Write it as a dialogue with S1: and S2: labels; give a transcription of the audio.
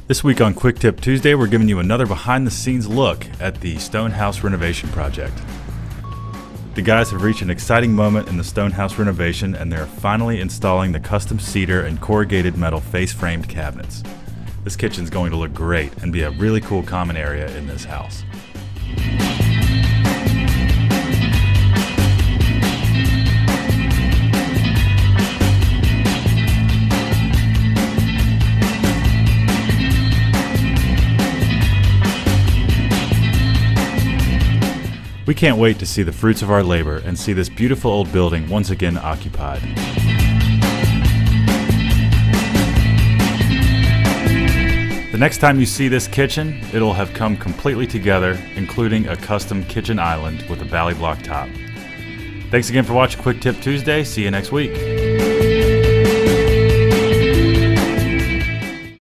S1: This week on Quick Tip Tuesday, we're giving you another behind-the-scenes look at the stone house renovation project. The guys have reached an exciting moment in the stone house renovation, and they're finally installing the custom cedar and corrugated metal face-framed cabinets. This kitchen's going to look great and be a really cool common area in this house. We can't wait to see the fruits of our labor and see this beautiful old building once again occupied. The next time you see this kitchen, it'll have come completely together, including a custom kitchen island with a valley block top. Thanks again for watching Quick Tip Tuesday. See you next week.